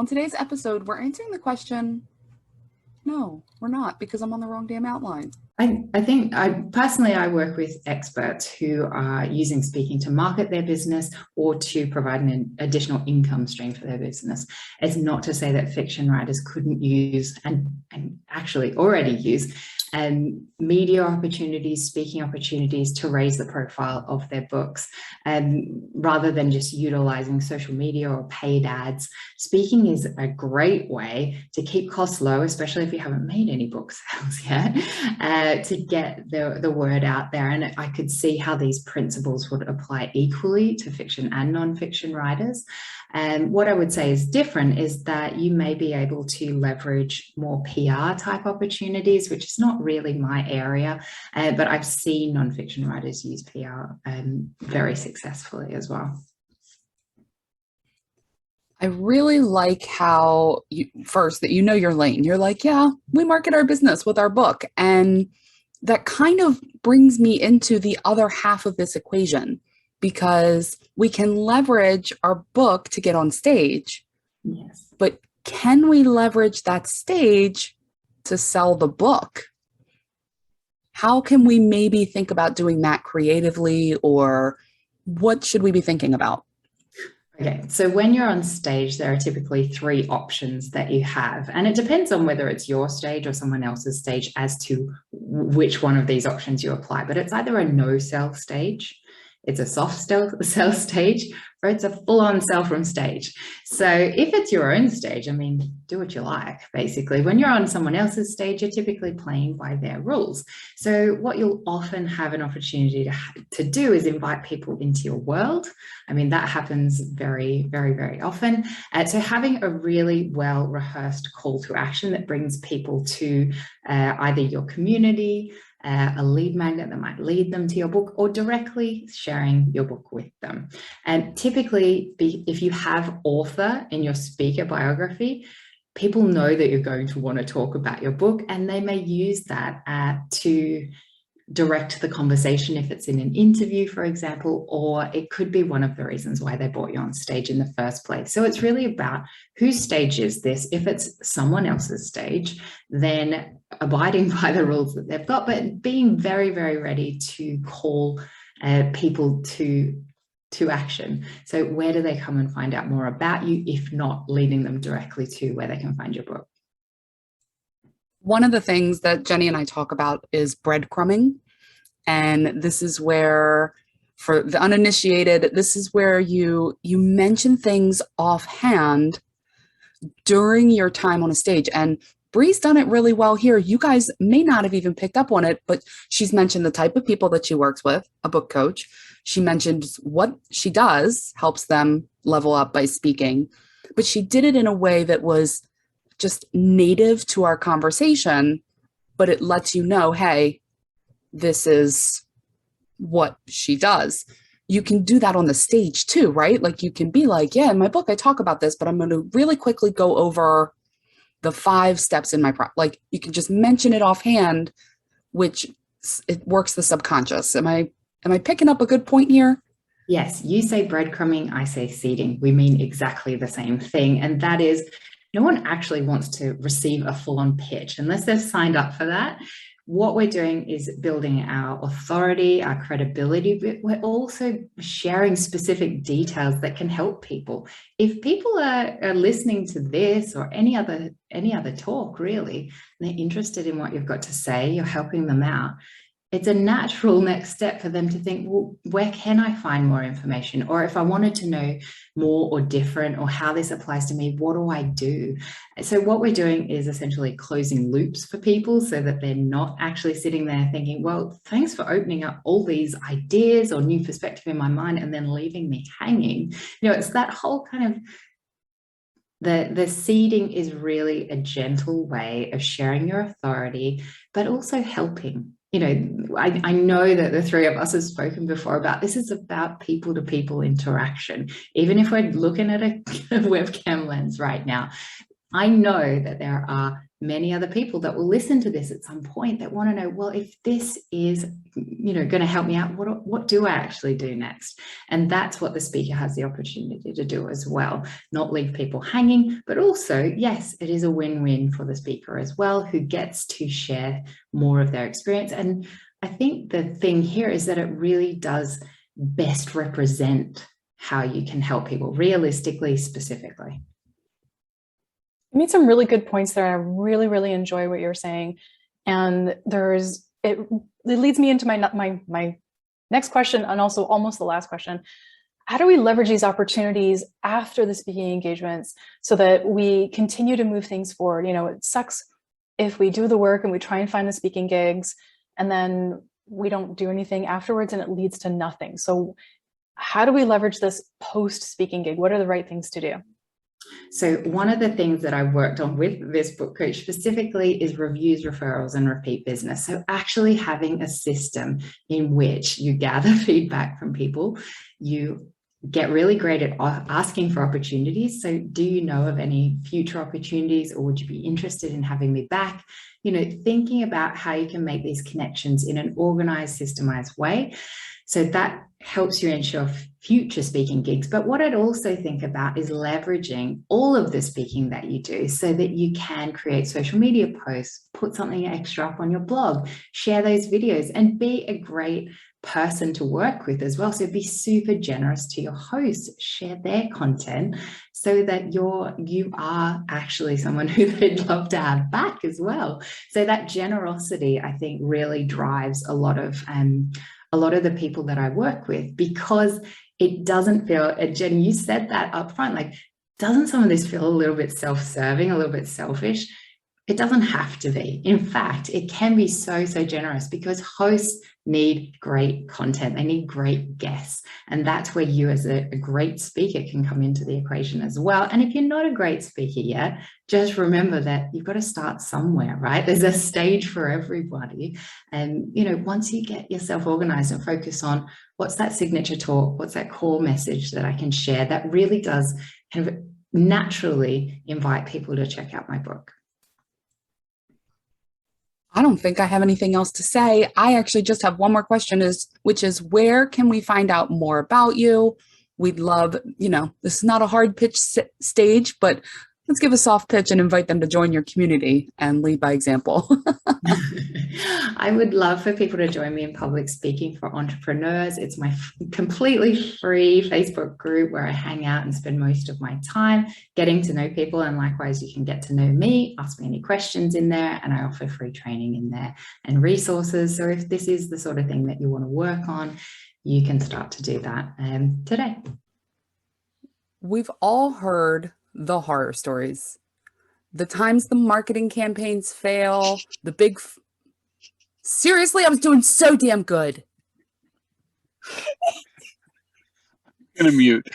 On today's episode, we're answering the question, no, we're not, because I'm on the wrong damn outline. I think I work with experts who are using speaking to market their business or to provide an additional income stream for their business. It's not to say that fiction writers couldn't use and actually already use media opportunities, speaking opportunities to raise the profile of their books. Rather than just utilizing social media or paid ads, speaking is a great way to keep costs low, especially if you haven't made any book sales yet, to get the word out there. And I could see how these principles would apply equally to fiction and non-fiction writers. And what I would say is different is that you may be able to leverage more PR type opportunities, which is not really my area, but I've seen non-fiction writers use PR very successfully as well. I really like how that you know your lane. You're like, yeah, we market our business with our book. And that kind of brings me into the other half of this equation, because we can leverage our book to get on stage. Yes. But can we leverage that stage to sell the book? How can we maybe think about doing that creatively, or what should we be thinking about? Okay, so when you're on stage, there are typically three options that you have, and it depends on whether it's your stage or someone else's stage as to which one of these options you apply. But it's either a no-sell stage, it's a soft sell stage, or it's a full-on sell from stage. So if it's your own stage, I mean, do what you like, basically. When you're on someone else's stage, you're typically playing by their rules. So what you'll often have an opportunity to do is invite people into your world. I mean, that happens very, very, very often. So having a really well-rehearsed call to action that brings people to either your community, a lead magnet that might lead them to your book, or directly sharing your book with them. And typically, if you have author in your speaker biography, people know that you're going to want to talk about your book, and they may use that to direct the conversation if it's in an interview, for example, or it could be one of the reasons why they brought you on stage in the first place. So it's really about whose stage is this. If it's someone else's stage, then abiding by the rules that they've got, but being very, very ready to call people to action. So where do they come and find out more about you, if not leading them directly to where they can find your book? One of the things that Jenny and I talk about is breadcrumbing. And this is where, for the uninitiated, this is where you mention things offhand during your time on a stage. And Bri's done it really well here. You guys may not have even picked up on it, but she's mentioned the type of people that she works with, a book coach. She mentioned what she does, helps them level up by speaking, but she did it in a way that was just native to our conversation, but it lets you know, hey, this is what she does. You can do that on the stage too, right? Like you can be like, yeah, in my book, I talk about this, but I'm going to really quickly go over the 5 steps in my like you can just mention it offhand, which it works the subconscious. Am I picking up a good point here? Yes, you say breadcrumbing, I say seeding. We mean exactly the same thing. And that is, no one actually wants to receive a full-on pitch unless they've signed up for that. What we're doing is building our authority, our credibility, but we're also sharing specific details that can help people. If people are listening to this or any other talk, really, and they're interested in what you've got to say, you're helping them out, it's a natural next step for them to think, well, where can I find more information? Or if I wanted to know more or different, or how this applies to me, what do I do? So what we're doing is essentially closing loops for people so that they're not actually sitting there thinking, well, thanks for opening up all these ideas or new perspective in my mind and then leaving me hanging. You know, it's that whole kind of the seeding is really a gentle way of sharing your authority, but also helping. You know, I know that the three of us have spoken before about this is about people-to-people interaction. Even if we're looking at a webcam lens right now, I know that there are many other people that will listen to this at some point that want to know, well, if this is, going to help me out, what do I actually do next? And that's what the speaker has the opportunity to do as well, not leave people hanging, but also, yes, it is a win-win for the speaker as well, who gets to share more of their experience. And I think the thing here is that it really does best represent how you can help people realistically, specifically. You made some really good points there. I really, really enjoy what you're saying. And it leads me into my next question, and also almost the last question. How do we leverage these opportunities after the speaking engagements so that we continue to move things forward? It sucks if we do the work and we try and find the speaking gigs and then we don't do anything afterwards and it leads to nothing. So how do we leverage this post speaking gig? What are the right things to do? So one of the things that I worked on with this book coach specifically is reviews, referrals, and repeat business. So actually having a system in which you gather feedback from people, you get really great at asking for opportunities. So do you know of any future opportunities, or would you be interested in having me back? Thinking about how you can make these connections in an organized, systemized way. So that helps you ensure future speaking gigs. But what I'd also think about is leveraging all of the speaking that you do so that you can create social media posts, put something extra up on your blog, share those videos, and be a great person to work with as well. So be super generous to your hosts, share their content so that you are actually someone who they'd love to have back as well. So that generosity, I think, really drives a lot of the people that I work with, because it doesn't feel, and Jen, you said that up front, like, doesn't some of this feel a little bit self-serving, a little bit selfish? It doesn't have to be. In fact, it can be so, so generous, because hosts need great content. They need great guests. And that's where you as a great speaker can come into the equation as well. And if you're not a great speaker yet, just remember that you've got to start somewhere, right? There's a stage for everybody. And, once you get yourself organized and focus on what's that signature talk, what's that core message that I can share, that really does kind of naturally invite people to check out my book. I don't think I have anything else to say. I actually just have one more question, which is, where can we find out more about you? We'd love, this is not a hard pitch stage, but let's give a soft pitch and invite them to join your community and lead by example. I would love for people to join me in Public Speaking for Entrepreneurs. It's my completely free Facebook group where I hang out and spend most of my time getting to know people. And likewise, you can get to know me, ask me any questions in there, and I offer free training in there and resources. So if this is the sort of thing that you want to work on, you can start to do that today. We've all heard the horror stories. The times the marketing campaigns fail, the big... Seriously, I was doing so damn good. I'm gonna mute.